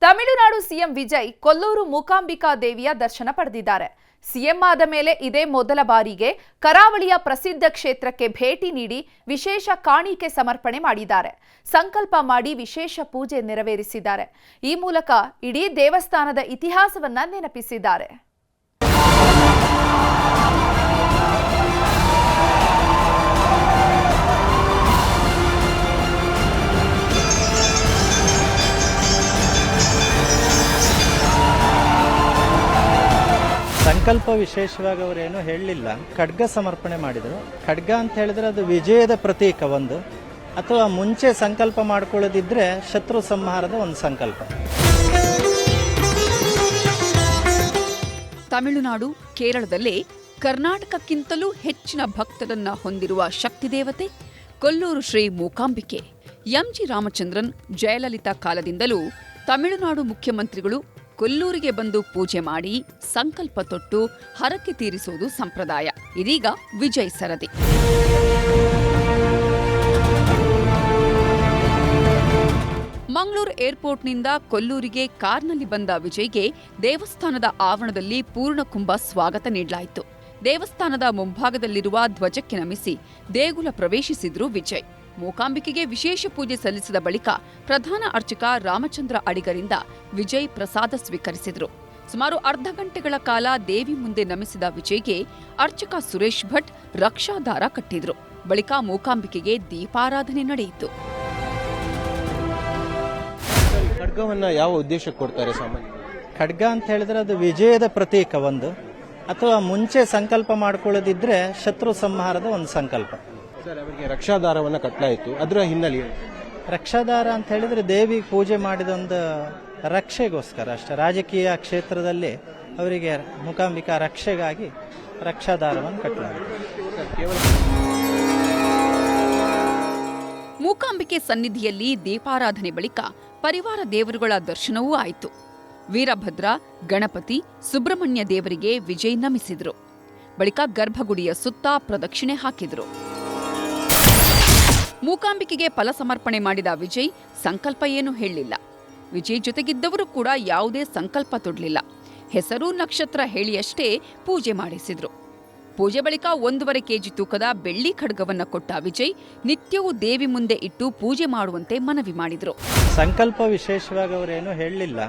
Tamil Nadu CM Vijay Kollur Mookambika ದೇವಿಯ ದರ್ಶನ ಪಡೆದಿದ್ದಾರೆ. ಸಿಎಂ ಆದ ಮೇಲೆ ಇದೇ ಮೊದಲ ಬಾರಿಗೆ ಕರಾವಳಿಯ ಪ್ರಸಿದ್ಧ ಕ್ಷೇತ್ರಕ್ಕೆ ಭೇಟಿ ನೀಡಿ ವಿಶೇಷ ಕಾಣಿಕೆ ಸಮರ್ಪಣೆ ಮಾಡಿದ್ದಾರೆ. ಸಂಕಲ್ಪ ಮಾಡಿ ವಿಶೇಷ ಪೂಜೆ ನೆರವೇರಿಸಿದ್ದಾರೆ. ಈ ಮೂಲಕ ಇಡೀ ದೇವಸ್ಥಾನದ ಇತಿಹಾಸವನ್ನ ನೆನಪಿಸಿದ್ದಾರೆ. ಸಂಕಲ್ಪ ವಿಶೇಷವಾಗಿ ಅವರೇನು ಹೇಳಲಿಲ್ಲ. ಖಡ್ಗ ಸಮರ್ಪಣೆ ಮಾಡಿದರು. ಖಡ್ಗ ಅಂತ ಹೇಳಿದ್ರೆ ಅದು ವಿಜಯದ ಪ್ರತೀಕ ಒಂದು, ಅಥವಾ ಮುಂಚೆ ಸಂಕಲ್ಪ ಮಾಡ್ಕೊಳ್ಳೋದಿದ್ರೆ ಶತ್ರು ಸಂಹಾರದ ಒಂದು ಸಂಕಲ್ಪ. ತಮಿಳುನಾಡು, ಕೇರಳದಲ್ಲೇ ಕರ್ನಾಟಕಕ್ಕಿಂತಲೂ ಹೆಚ್ಚಿನ ಭಕ್ತರನ್ನ ಹೊಂದಿರುವ ಶಕ್ತಿದೇವತೆ ಕೊಲ್ಲೂರು ಶ್ರೀ ಮೂಕಾಂಬಿಕೆ. ಎಂಜಿ ರಾಮಚಂದ್ರನ್, ಜಯಲಲಿತಾ ಕಾಲದಿಂದಲೂ ತಮಿಳುನಾಡು ಮುಖ್ಯಮಂತ್ರಿಗಳು ಕೊಲ್ಲೂರಿಗೆ ಬಂದು ಪೂಜೆ ಮಾಡಿ ಸಂಕಲ್ಪ ತೊಟ್ಟು ಹರಕೆ ತೀರಿಸುವುದು ಸಂಪ್ರದಾಯ. ಇದೀಗ ವಿಜಯ್ ಸರದಿ. ಮಂಗಳೂರು ಏರ್ಪೋರ್ಟ್ನಿಂದ ಕೊಲ್ಲೂರಿಗೆ ಕಾರ್ನಲ್ಲಿ ಬಂದ ವಿಜಯ್ಗೆ ದೇವಸ್ಥಾನದ ಆವರಣದಲ್ಲಿ ಪೂರ್ಣಕುಂಭ ಸ್ವಾಗತ ನೀಡಲಾಯಿತು. ದೇವಸ್ಥಾನದ ಮುಂಭಾಗದಲ್ಲಿರುವ ಧ್ವಜಕ್ಕೆ ನಮಿಸಿ ದೇಗುಲ ಪ್ರವೇಶಿಸಿದ್ರು ವಿಜಯ್. ಮೂಕಾಂಬಿಕೆಗೆ ವಿಶೇಷ ಪೂಜೆ ಸಲ್ಲಿಸಿದ ಬಳಿಕ ಪ್ರಧಾನ ಅರ್ಚಕ ರಾಮಚಂದ್ರ ಅಡಿಗರಿಂದ ವಿಜಯ್ ಪ್ರಸಾದ ಸ್ವೀಕರಿಸಿದರು. ಸುಮಾರು ಅರ್ಧ ಗಂಟೆಗಳ ಕಾಲ ದೇವಿ ಮುಂದೆ ನಮಿಸಿದ ವಿಜಯ್ಗೆ ಅರ್ಚಕ ಸುರೇಶ್ ಭಟ್ ರಕ್ಷಾದಾರ ಕಟ್ಟಿದ್ರು. ಬಳಿಕ ಮೂಕಾಂಬಿಕೆಗೆ ದೀಪಾರಾಧನೆ ನಡೆಯಿತು. ಖಡ್ಗವನ್ನ ಯಾವ ಉದ್ದೇಶಕ್ಕೆ ಕೊಡ್ತಾರೆ ಸಾಮಾನ್ಯ? ಖಡ್ಗ ಅಂತ ಹೇಳಿದ್ರೆ ಅದು ವಿಜಯದ ಪ್ರತೀಕ ಒಂದು, ಅಥವಾ ಮುಂಚೆ ಸಂಕಲ್ಪ ಮಾಡ್ಕೊಳ್ಳೋದಿದ್ರೆ ಶತ್ರು ಸಂಹಾರದ ಒಂದು ಸಂಕಲ್ಪ. ಸರ್, ಅವರಿಗೆ ರಕ್ಷಾದಾರವನ್ನ ಕಟ್ಟಲಾಯಿತು, ಅದರ ಹಿನ್ನೆಲೆ ರಕ್ಷಾದಾರ ಅಂತ ಹೇಳಿದ್ರೆ ದೇವಿ ಪೂಜೆ ಮಾಡಿದ ಒಂದು ರಕ್ಷೆಗೋಸ್ಕರ ಅಷ್ಟೇ. ರಾಜಕೀಯ ಕ್ಷೇತ್ರದಲ್ಲಿ ಅವರಿಗೆ ಮೂಕಾಂಬಿಕಾ ರಕ್ಷೆಗಾಗಿ ರಕ್ಷಾದಾರವನ್ನು ಕಟ್ಟಲಾಗಿದೆ. ಮೂಕಾಂಬಿಕೆ ಸನ್ನಿಧಿಯಲ್ಲಿ ದೀಪಾರಾಧನೆ ಬಳಿಕ ಪರಿವಾರ ದೇವರುಗಳ ದರ್ಶನವೂ ಆಯಿತು. ವೀರಭದ್ರ, ಗಣಪತಿ, ಸುಬ್ರಹ್ಮಣ್ಯ ದೇವರಿಗೆ ವಿಜಯ್ ನಮಿಸಿದ್ರು. ಬಳಿಕ ಗರ್ಭಗುಡಿಯ ಸುತ್ತ ಪ್ರದಕ್ಷಿಣೆ ಹಾಕಿದ್ರು. ಮೂಕಾಂಬಿಕೆಗೆ ಫಲ ಸಮರ್ಪಣೆ ಮಾಡಿದ ವಿಜಯ್ ಸಂಕಲ್ಪ ಏನೂ ಹೇಳಲಿಲ್ಲ. ವಿಜಯ್ ಜೊತೆಗಿದ್ದವರು ಕೂಡ ಯಾವುದೇ ಸಂಕಲ್ಪ ತೊಡಲಿಲ್ಲ. ಹೆಸರು, ನಕ್ಷತ್ರ ಹೇಳಿಯಷ್ಟೇ ಪೂಜೆ ಮಾಡಿಸಿದ್ರು. ಪೂಜೆ ಬಳಿಕ 1.5 ಕೆಜಿ ತೂಕದ ಬೆಳ್ಳಿ ಖಡ್ಗವನ್ನ ಕೊಟ್ಟ ವಿಜಯ್ ನಿತ್ಯವೂ ದೇವಿ ಮುಂದೆ ಇಟ್ಟು ಪೂಜೆ ಮಾಡುವಂತೆ ಮನವಿ ಮಾಡಿದ್ರು. ಸಂಕಲ್ಪ ವಿಶೇಷವಾಗಿ ಅವರೇನು ಹೇಳಲಿಲ್ಲ.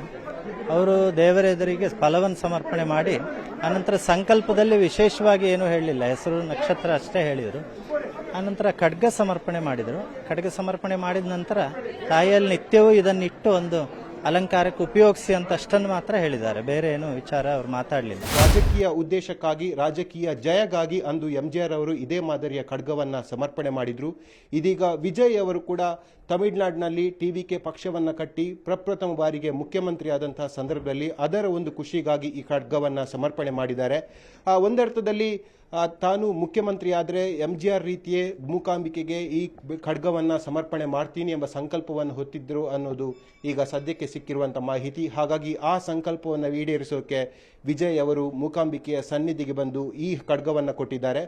ಅವರು ದೇವರ ಎದುರಿಗೆ ಫಲವನ್ನು ಸಮರ್ಪಣೆ ಮಾಡಿ ಅನಂತರ ಸಂಕಲ್ಪದಲ್ಲಿ ವಿಶೇಷವಾಗಿ ಏನೂ ಹೇಳಲಿಲ್ಲ. ಹೆಸರು, ನಕ್ಷತ್ರ ಅಷ್ಟೇ ಹೇಳಿದರು. ಆನಂತರ ಖಡ್ಗ ಸಮರ್ಪಣೆ ಮಾಡಿದರು. ಖಡ್ಗ ಸಮರ್ಪಣೆ ಮಾಡಿದ ನಂತರ ತಾಯಿಯಲ್ಲಿ ನಿತ್ಯವೂ ಇದನ್ನಿಟ್ಟು ಒಂದು ಅಲಂಕಾರಕ್ಕೆ ಉಪಯೋಗಿಸಿ ಅಂತ ಅಷ್ಟನ್ನು ಮಾತ್ರ ಹೇಳಿದ್ದಾರೆ. ಬೇರೆ ಏನು ವಿಚಾರ ಅವರು ಮಾತಾಡಲಿಲ್ಲ. ರಾಜಕೀಯ ಉದ್ದೇಶಕ್ಕಾಗಿ, ರಾಜಕೀಯ ಜಯಗಾಗಿ ಅಂದು ಎಂಜಿಆರ್ ಅವರು ಇದೇ ಮಾದರಿಯ ಖಡ್ಗವನ್ನ ಸಮರ್ಪಣೆ ಮಾಡಿದ್ರು. ಇದೀಗ ವಿಜಯ್ ಅವರು ಕೂಡ ತಮಿಳುನಾಡಿನಲ್ಲಿ ಟಿವಿಕೆ ಪಕ್ಷವನ್ನ ಕಟ್ಟಿ ಪ್ರಪ್ರಥಮ ಬಾರಿಗೆ ಮುಖ್ಯಮಂತ್ರಿ ಆದಂತಹ ಸಂದರ್ಭದಲ್ಲಿ ಅದರ ಒಂದು ಖುಷಿಗಾಗಿ ಈ ಖಡ್ಗವನ್ನ ಸಮರ್ಪಣೆ ಮಾಡಿದ್ದಾರೆ. ಒಂದರ್ಥದಲ್ಲಿ ತಾನು ಮುಖ್ಯಮಂತ್ರಿ ಆದರೆ ಎಂಜಿಆರ್ ರೀತಿಯೇ ಮೂಕಾಂಬಿಕೆಗೆ ಈ ಖಡ್ಗವನ್ನ ಸಮರ್ಪಣೆ ಮಾಡ್ತೀನಿ ಎಂಬ ಸಂಕಲ್ಪವನ್ನು ಹೊತ್ತಿದ್ರು ಅನ್ನೋದು ಈಗ ಸದ್ಯಕ್ಕೆ ಸಿಕ್ಕಿರುವಂಥ ಮಾಹಿತಿ. ಹಾಗಾಗಿ ಆ ಸಂಕಲ್ಪವನ್ನು ಈಡೇರಿಸೋಕೆ ವಿಜಯ್ ಅವರು ಮೂಕಾಂಬಿಕೆಯ ಸನ್ನಿಧಿಗೆ ಬಂದು ಈ ಖಡ್ಗವನ್ನ ಕೊಟ್ಟಿದ್ದಾರೆ.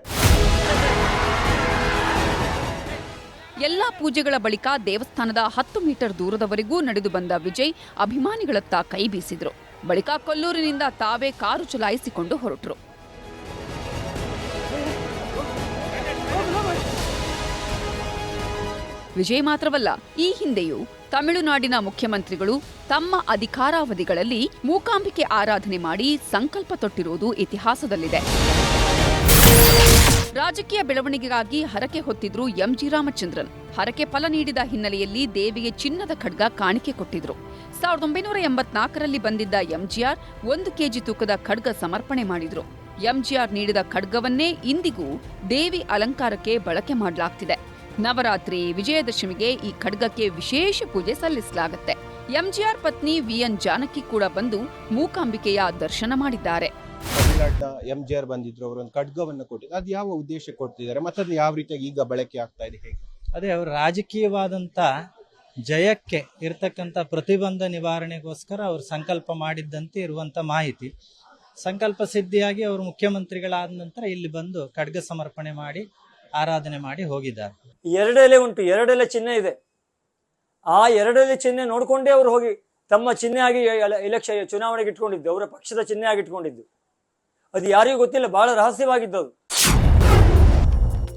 ಎಲ್ಲಾ ಪೂಜೆಗಳ ಬಳಿಕ ದೇವಸ್ಥಾನದ 10 ಮೀಟರ್ ದೂರದವರೆಗೂ ನಡೆದು ಬಂದ ವಿಜಯ್ ಅಭಿಮಾನಿಗಳತ್ತ ಕೈ ಬೀಸಿದ್ರು. ಬಳಿಕ ಕೊಲ್ಲೂರಿನಿಂದ ತಾವೇ ಕಾರು ಚಲಾಯಿಸಿಕೊಂಡು ಹೊರಟರು. ವಿಜಯ್ ಮಾತ್ರವಲ್ಲ, ಈ ಹಿಂದೆಯೂ ತಮಿಳುನಾಡಿನ ಮುಖ್ಯಮಂತ್ರಿಗಳು ತಮ್ಮ ಅಧಿಕಾರಾವಧಿಗಳಲ್ಲಿ ಮೂಕಾಂಬಿಕೆ ಆರಾಧನೆ ಮಾಡಿ ಸಂಕಲ್ಪ ತೊಟ್ಟಿರುವುದು ಇತಿಹಾಸದಲ್ಲಿದೆ. ರಾಜಕೀಯ ಬೆಳವಣಿಗೆಗಾಗಿ ಹರಕೆ ಹೊತ್ತಿದ್ರು ಎಂಜಿ ರಾಮಚಂದ್ರನ್. ಹರಕೆ ಫಲ ನೀಡಿದ ಹಿನ್ನೆಲೆಯಲ್ಲಿ ದೇವಿಗೆ ಚಿನ್ನದ ಖಡ್ಗ ಕಾಣಿಕೆ ಕೊಟ್ಟಿದ್ರು. 1984ರಲ್ಲಿ ಬಂದಿದ್ದ ಎಂಜಿಆರ್ 1 ಕೆಜಿ ತೂಕದ ಖಡ್ಗ ಸಮರ್ಪಣೆ ಮಾಡಿದ್ರು. ಎಂಜಿಆರ್ ನೀಡಿದ ಖಡ್ಗವನ್ನೇ ಇಂದಿಗೂ ದೇವಿ ಅಲಂಕಾರಕ್ಕೆ ಬಳಕೆ ಮಾಡಲಾಗ್ತಿದೆ. ನವರಾತ್ರಿ, ವಿಜಯದಶಮಿಗೆ ಈ ಖಡ್ಗಕ್ಕೆ ವಿಶೇಷ ಪೂಜೆ ಸಲ್ಲಿಸಲಾಗುತ್ತೆ. ಎಂಜಿಆರ್ ಪತ್ನಿ ವಿಎನ್ ಜಾನಕಿ ಕೂಡ ಬಂದು ಮೂಕಾಂಬಿಕೆಯ ದರ್ಶನ ಮಾಡಿದ್ದಾರೆ. ತಮಿಳುನಾಡಿನ ಎಂಜಿಆರ್ ಬಂದಿದ್ರು, ಅವರೊಂದು ಖಡ್ಗವನ್ನು ಕೊಟ್ಟಿದ್ರು. ಅದು ಯಾವ ಉದ್ದೇಶ ಕೊಡ್ತಿದ್ದಾರೆ ಮತ್ತೆ ಅದು ಯಾವ ರೀತಿಯಾಗಿ ಈಗ ಬಳಕೆ ಆಗ್ತಾ ಇದೆ, ಹೇಗೆ? ಅದೇ ಅವರು ರಾಜಕೀಯವಾದಂಥ ಜಯಕ್ಕೆ ಇರತಕ್ಕಂಥ ಪ್ರತಿಬಂಧ ನಿವಾರಣೆಗೋಸ್ಕರ ಅವರು ಸಂಕಲ್ಪ ಮಾಡಿದ್ದಂತೆ ಇರುವಂಥ ಮಾಹಿತಿ. ಸಂಕಲ್ಪ ಸಿದ್ಧಿಯಾಗಿ ಅವರು ಮುಖ್ಯಮಂತ್ರಿಗಳಾದ ನಂತರ ಇಲ್ಲಿ ಬಂದು ಖಡ್ಗ ಸಮರ್ಪಣೆ ಮಾಡಿ ಆರಾಧನೆ ಮಾಡಿ ಹೋಗಿದ್ದಾರೆ. 2 ಎಲೆ ಉಂಟು, 2 ಎಲೆ ಚಿಹ್ನೆ ಇದೆ. ಆ 2 ಎಲೆ ಚಿಹ್ನೆ ನೋಡ್ಕೊಂಡೇ ಅವರು ಹೋಗಿ ತಮ್ಮ ಚಿಹ್ನೆಯಾಗಿ ಎಲೆಕ್ಷನ್ ಚುನಾವಣೆಗೆ ಇಟ್ಕೊಂಡಿದ್ದು, ಅವರ ಪಕ್ಷದ ಚಿಹ್ನೆಯಾಗಿ ಇಟ್ಕೊಂಡಿದ್ದು. ಅದು ಯಾರಿಗೂ ಗೊತ್ತಿಲ್ಲ, ಬಹಳ ರಹಸ್ಯವಾಗಿದ್ದದು.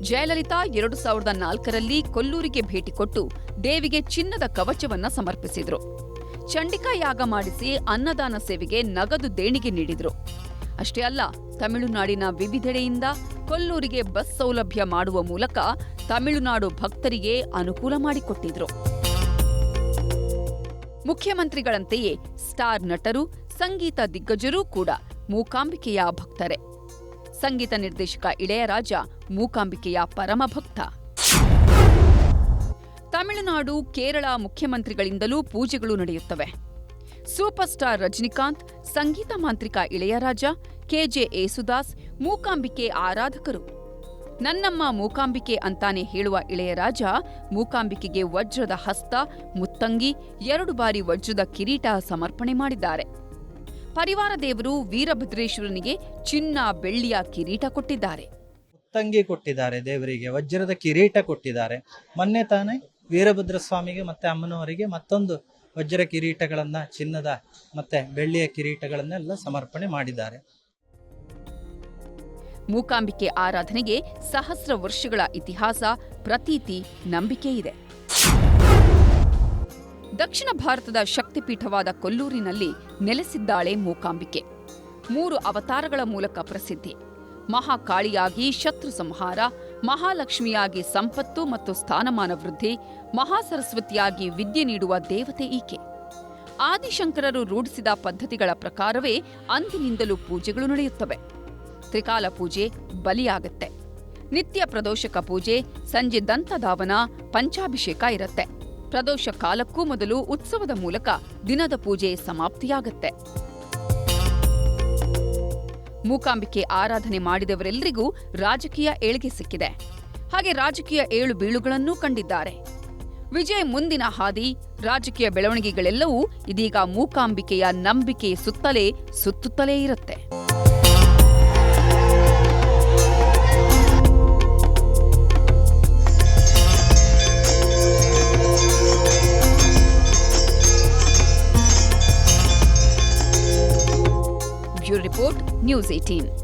ಜಯಲಲಿತಾ 2004ರಲ್ಲಿ ಕೊಲ್ಲೂರಿಗೆ ಭೇಟಿ ಕೊಟ್ಟು ದೇವಿಗೆ ಚಿನ್ನದ ಕವಚವನ್ನ ಸಮರ್ಪಿಸಿದ್ರು. ಚಂಡಿಕಾ ಯಾಗ ಮಾಡಿಸಿ ಅನ್ನದಾನ ಸೇವೆಗೆ ನಗದು ದೇಣಿಗೆ ನೀಡಿದ್ರು. ಅಷ್ಟೇ ಅಲ್ಲ, ತಮಿಳುನಾಡಿನ ವಿವಿಧೆಡೆಯಿಂದ ಕೊಲ್ಲೂರಿಗೆ ಬಸ್ ಸೌಲಭ್ಯ ಮಾಡುವ ಮೂಲಕ ತಮಿಳುನಾಡು ಭಕ್ತರಿಗೆ ಅನುಕೂಲ ಮಾಡಿಕೊಟ್ಟಿದ್ರು. ಮುಖ್ಯಮಂತ್ರಿಗಳಂತೆಯೇ ಸ್ಟಾರ್ ನಟರು, ಸಂಗೀತ ದಿಗ್ಗಜರೂ ಕೂಡ ಮೂಕಾಂಬಿಕೆಯ ಭಕ್ತರೇ. ಸಂಗೀತ ನಿರ್ದೇಶಕ ಇಳೆಯರಾಜ ಮೂಕಾಂಬಿಕೆಯ ಪರಮ ಭಕ್ತ. ತಮಿಳುನಾಡು, ಕೇರಳ ಮುಖ್ಯಮಂತ್ರಿಗಳಿಂದಲೂ ಪೂಜೆಗಳು ನಡೆಯುತ್ತವೆ. ಸೂಪರ್ ಸ್ಟಾರ್ ರಜನಿಕಾಂತ್, ಸಂಗೀತ ಮಾಂತ್ರಿಕ ಇಳೆಯರಾಜ, ಕೆಜೆ ಯೇಸುದಾಸ್ ಮೂಕಾಂಬಿಕೆ ಆರಾಧಕರು. ನನ್ನಮ್ಮ ಮೂಕಾಂಬಿಕೆ ಅಂತಾನೆ ಹೇಳುವ ಇಳೆಯರಾಜ ಮೂಕಾಂಬಿಕೆಗೆ ವಜ್ರದ ಹಸ್ತ, ಮುತ್ತಂಗಿ, 2 ಬಾರಿ ವಜ್ರದ ಕಿರೀಟ ಸಮರ್ಪಣೆ ಮಾಡಿದ್ದಾರೆ. ಪರಿವಾರ ದೇವರು ವೀರಭದ್ರೇಶ್ವರನಿಗೆ ಚಿನ್ನ, ಬೆಳ್ಳಿಯ ಕಿರೀಟ ಕೊಟ್ಟಿದ್ದಾರೆ. ಮುತ್ತಂಗಿ ಕೊಟ್ಟಿದ್ದಾರೆ, ದೇವರಿಗೆ ವಜ್ರದ ಕಿರೀಟ ಕೊಟ್ಟಿದ್ದಾರೆ. ಮೊನ್ನೆ ತಾನೇ ವೀರಭದ್ರ ಸ್ವಾಮಿಗೆ ಮತ್ತೆ ಅಮ್ಮನವರಿಗೆ ಮತ್ತೊಂದು ವಜ್ರ ಕಿರೀಟಗಳನ್ನ, ಚಿನ್ನದ ಮತ್ತೆ ಬೆಳ್ಳಿಯ ಕಿರೀಟಗಳನ್ನೆಲ್ಲ ಸಮರ್ಪಣೆ ಮಾಡಿದ್ದಾರೆ. ಮೂಕಾಂಬಿಕೆ ಆರಾಧನೆಗೆ ಸಹಸ್ರ ವರ್ಷಗಳ ಇತಿಹಾಸ, ಪ್ರತೀತಿ, ನಂಬಿಕೆ ಇದೆ. ದಕ್ಷಿಣ ಭಾರತದ ಶಕ್ತಿಪೀಠವಾದ ಕೊಲ್ಲೂರಿನಲ್ಲಿ ನೆಲೆಸಿದ್ದಾಳೆ ಮೂಕಾಂಬಿಕೆ. 3 ಅವತಾರಗಳ ಮೂಲಕ ಪ್ರಸಿದ್ಧಿ. ಮಹಾಕಾಳಿಯಾಗಿ ಶತ್ರು ಸಂಹಾರ, ಮಹಾಲಕ್ಷ್ಮಿಯಾಗಿ ಸಂಪತ್ತು ಮತ್ತು ಸ್ಥಾನಮಾನ ವೃದ್ಧಿ, ಮಹಾಸರಸ್ವತಿಯಾಗಿ ವಿದ್ಯೆ ನೀಡುವ ದೇವತೆ ಈಕೆ. ಆದಿಶಂಕರರು ರೂಢಿಸಿದ ಪದ್ಧತಿಗಳ ಪ್ರಕಾರವೇ ಅಂದಿನಿಂದಲೂ ಪೂಜೆಗಳು ನಡೆಯುತ್ತವೆ. ತ್ರಿಕಾಲ ಪೂಜೆ, ಬಲಿಯಾಗತ್ತೆ. ನಿತ್ಯ ಪ್ರದೋಷಕ ಪೂಜೆ, ಸಂಜೆ ದಂತಧಾವನ, ಪಂಚಾಭಿಷೇಕ ಇರುತ್ತೆ. ಪ್ರದೋಷ ಕಾಲಕ್ಕೂ ಮೊದಲು ಉತ್ಸವದ ಮೂಲಕ ದಿನದ ಪೂಜೆ ಸಮಾಪ್ತಿಯಾಗತ್ತೆ. ಮೂಕಾಂಬಿಕೆ ಆರಾಧನೆ ಮಾಡಿದವರೆಲ್ಲರಿಗೂ ರಾಜಕೀಯ ಏಳಿಗೆ ಸಿಕ್ಕಿದೆ. ಹಾಗೆ ರಾಜಕೀಯ ಏಳು ಬೀಳುಗಳನ್ನೂ ಕಂಡಿದ್ದಾರೆ. ವಿಜಯ್ ಮುಂದಿನ ಹಾದಿ, ರಾಜಕೀಯ ಬೆಳವಣಿಗೆಗಳೆಲ್ಲವೂ ಇದೀಗ ಮೂಕಾಂಬಿಕೆಯ ನಂಬಿಕೆ ಸುತ್ತುತ್ತಲೇ ಇರುತ್ತೆ. Bureau report, news 18.